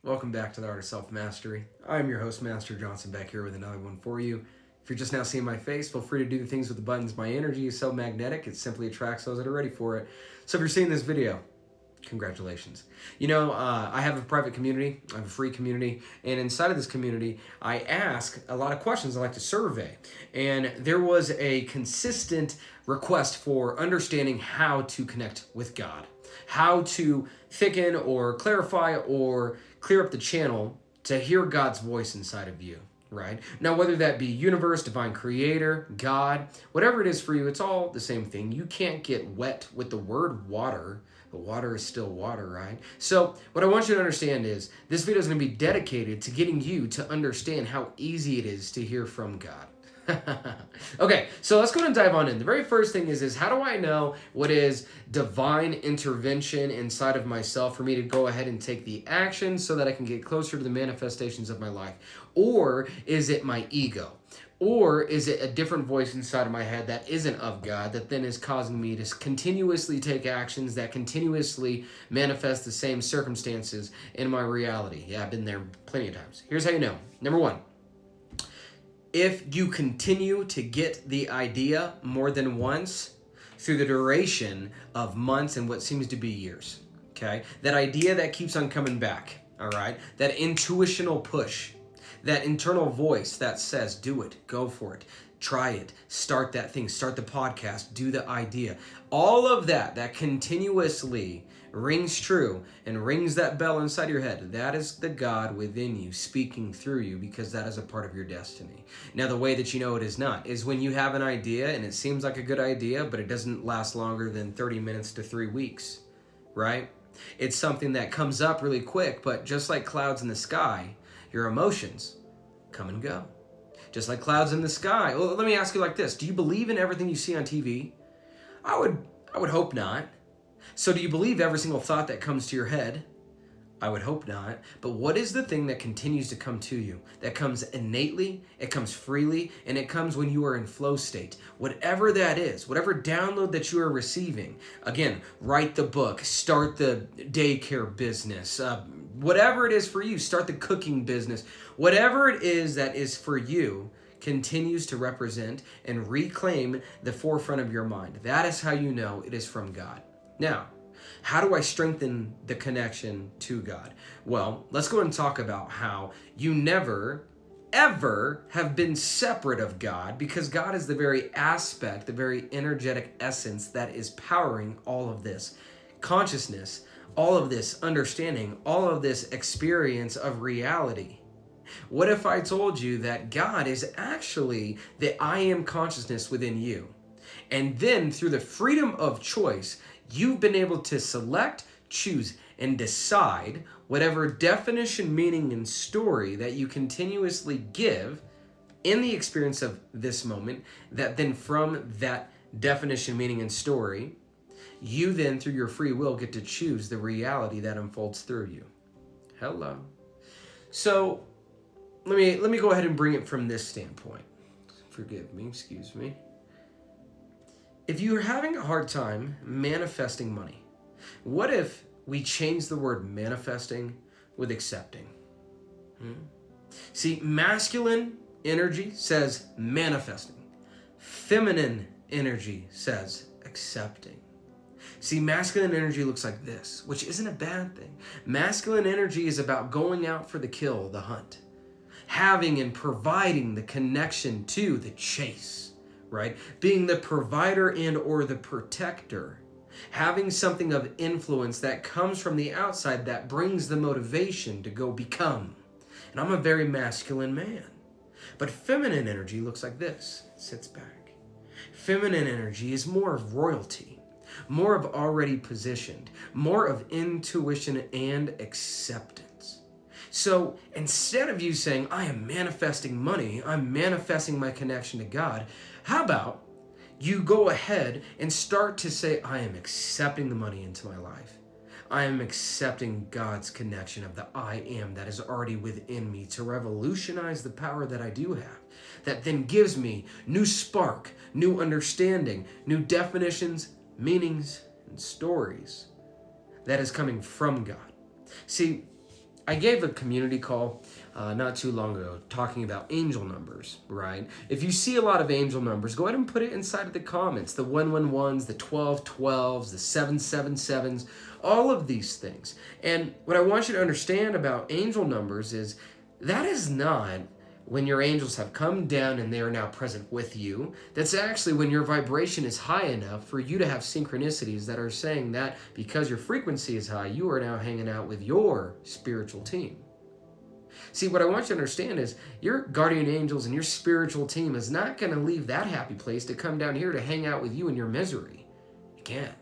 Welcome back to the Art of Self-Mastery. I'm your host, Master Johnson, back here with another one for you. If you're just now seeing my face, feel free to do the things with the buttons. My energy is so magnetic, it simply attracts those that are ready for it. So if you're seeing this video, congratulations. I have a private community, I have a free community, and inside of this community, I ask a lot of questions I like to survey. And there was a consistent request for understanding how to connect with God, how to thicken or clarify or clear up the channel to hear God's voice inside of you. Right? Now, whether that be universe, divine creator, God, whatever it is for you, it's all the same thing. You can't get wet with the word water, but water is still water, right? So what I want you to understand is this video is going to be dedicated to getting you to understand how easy it is to hear from God. Okay, so let's go ahead and dive on in. The very first thing is how do I know what is divine intervention inside of myself for me to go ahead and take the action so that I can get closer to the manifestations of my life? Or is it my ego? Or is it a different voice inside of my head that isn't of God that then is causing me to continuously take actions that continuously manifest the same circumstances in my reality? Yeah, I've been there plenty of times. Here's how you know. Number one, if you continue to get the idea more than once through the duration of months and what seems to be years, okay? That idea that keeps on coming back, all right? That intuitional push, that internal voice that says, do it, go for it, try it, start that thing, start the podcast, do the idea. All of that continuously rings true and rings that bell inside your head. That is the God within you speaking through you because that is a part of your destiny. Now, the way that you know it is not is when you have an idea and it seems like a good idea, but it doesn't last longer than 30 minutes to 3 weeks, right? It's something that comes up really quick, but just like clouds in the sky, your emotions come and go. Just like clouds in the sky. Well, let me ask you like this. Do you believe in everything you see on TV? I would hope not. So do you believe every single thought that comes to your head? I would hope not. But what is the thing that continues to come to you? That comes innately, it comes freely, and it comes when you are in flow state. Whatever that is, whatever download that you are receiving, again, write the book, start the daycare business, whatever it is for you, start the cooking business. Whatever it is that is for you continues to represent and reclaim the forefront of your mind. That is how you know it is from God. Now, how do I strengthen the connection to God? Well, let's go and talk about how you never, ever have been separate of God because God is the very aspect, the very energetic essence that is powering all of this consciousness, all of this understanding, all of this experience of reality. What if I told you that God is actually the I am consciousness within you? And then through the freedom of choice, you've been able to select, choose, and decide whatever definition, meaning, and story that you continuously give in the experience of this moment, that then from that definition, meaning, and story, you then, through your free will, get to choose the reality that unfolds through you. Hello. So let me go ahead and bring it from this standpoint. Forgive me, excuse me. If you're having a hard time manifesting money, what if we change the word manifesting with accepting? See, masculine energy says manifesting. Feminine energy says accepting. See, masculine energy looks like this, which isn't a bad thing. Masculine energy is about going out for the kill, the hunt, having and providing the connection to the chase. Right? Being the provider and or the protector. Having something of influence that comes from the outside that brings the motivation to go become. And I'm a very masculine man. But feminine energy looks like this. It sits back. Feminine energy is more of royalty. More of already positioned. More of intuition and acceptance. So instead of you saying, I am manifesting money, I'm manifesting my connection to God, how about you go ahead and start to say, I am accepting the money into my life. I am accepting God's connection of the I am that is already within me to revolutionize the power that I do have. That then gives me new spark, new understanding, new definitions, meanings, and stories that is coming from God. See, I gave a community call not too long ago talking about angel numbers, right? If you see a lot of angel numbers, go ahead and put it inside of the comments. The 111s, the 1212s, the 777s, all of these things. And what I want you to understand about angel numbers is that is not when your angels have come down and they are now present with you. That's actually when your vibration is high enough for you to have synchronicities that are saying that because your frequency is high, you are now hanging out with your spiritual team. See, what I want you to understand is your guardian angels and your spiritual team is not going to leave that happy place to come down here to hang out with you in your misery. You can't.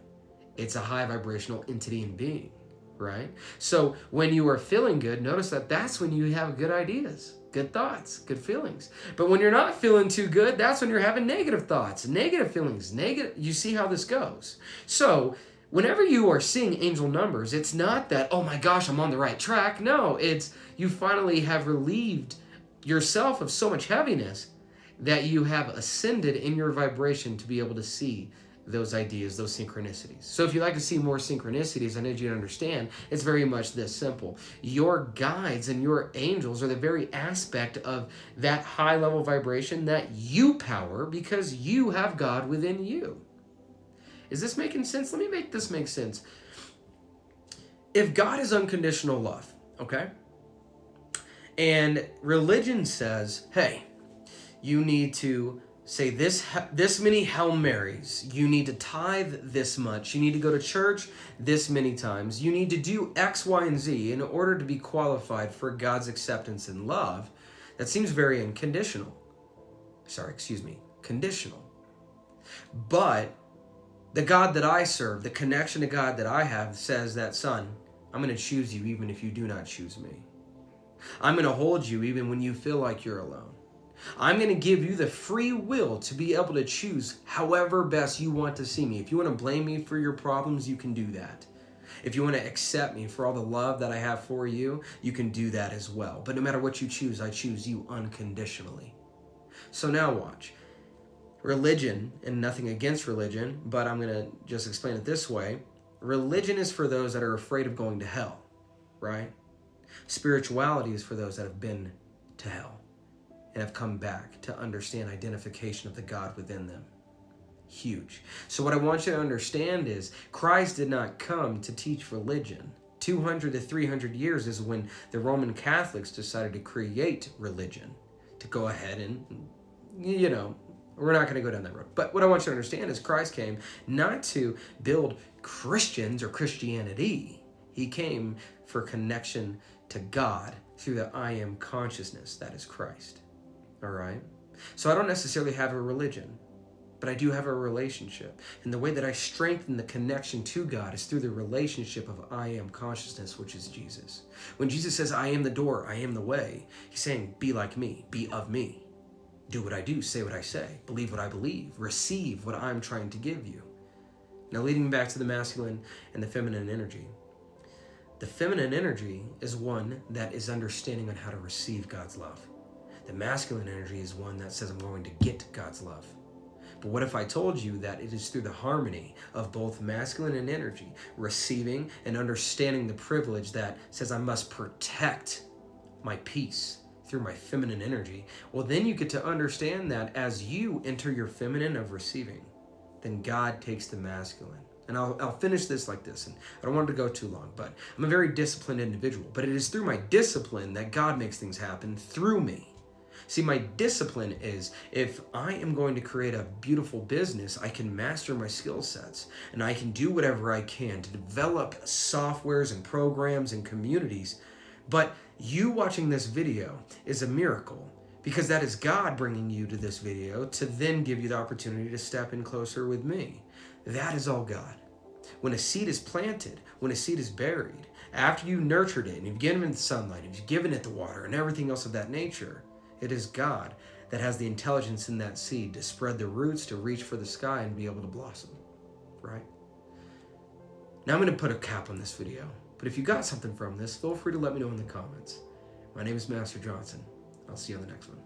It's a high vibrational entity and being, right? So when you are feeling good, notice that that's when you have good ideas, good thoughts, good feelings. But when you're not feeling too good, that's when you're having negative thoughts, negative feelings, negative. You see how this goes. So whenever you are seeing angel numbers, it's not that, oh my gosh, I'm on the right track. No, it's you finally have relieved yourself of so much heaviness that you have ascended in your vibration to be able to see those ideas, those synchronicities. So if you'd like to see more synchronicities, I need you to understand it's very much this simple. Your guides and your angels are the very aspect of that high level vibration that you power because you have God within you. Is this making sense? Let me make this make sense. If God is unconditional love, okay? And religion says, hey, you need to say this many Hail Marys. You need to tithe this much. You need to go to church this many times. You need to do X, Y, and Z in order to be qualified for God's acceptance and love. That seems very unconditional. Conditional. But the God that I serve, the connection to God that I have says that, son, I'm going to choose you even if you do not choose me. I'm going to hold you even when you feel like you're alone. I'm going to give you the free will to be able to choose however best you want to see me. If you want to blame me for your problems, you can do that. If you want to accept me for all the love that I have for you, you can do that as well. But no matter what you choose, I choose you unconditionally. So now watch. Religion, and nothing against religion, but I'm going to just explain it this way. Religion is for those that are afraid of going to hell, right? Spirituality is for those that have been to hell and have come back to understand identification of the God within them. Huge. So what I want you to understand is Christ did not come to teach religion. 200 to 300 years is when the Roman Catholics decided to create religion, to go ahead and, we're not going to go down that road. But what I want you to understand is Christ came not to build Christians or Christianity. He came for connection to God through the I am consciousness that is Christ. All right? So I don't necessarily have a religion, but I do have a relationship. And the way that I strengthen the connection to God is through the relationship of I am consciousness, which is Jesus. When Jesus says, I am the door, I am the way, he's saying, be like me, be of me. Do what I do, say what I say, believe what I believe, receive what I'm trying to give you. Now leading back to the masculine and the feminine energy. The feminine energy is one that is understanding on how to receive God's love. The masculine energy is one that says, I'm going to get God's love. But what if I told you that it is through the harmony of both masculine and energy, receiving and understanding the privilege that says I must protect my peace through my feminine energy? Well, then you get to understand that as you enter your feminine of receiving, then God takes the masculine. And I'll finish this like this, and I don't want it to go too long, but I'm a very disciplined individual. But it is through my discipline that God makes things happen through me. See, my discipline is if I am going to create a beautiful business, I can master my skill sets and I can do whatever I can to develop softwares and programs and communities. But you watching this video is a miracle because that is God bringing you to this video to then give you the opportunity to step in closer with me. That is all God. When a seed is planted, when a seed is buried, after you nurtured it and you've given it the sunlight and you've given it the water and everything else of that nature, it is God that has the intelligence in that seed to spread the roots, to reach for the sky and be able to blossom, right? Now I'm going to put a cap on this video, but if you got something from this, feel free to let me know in the comments. My name is Master Johnson. I'll see you on the next one.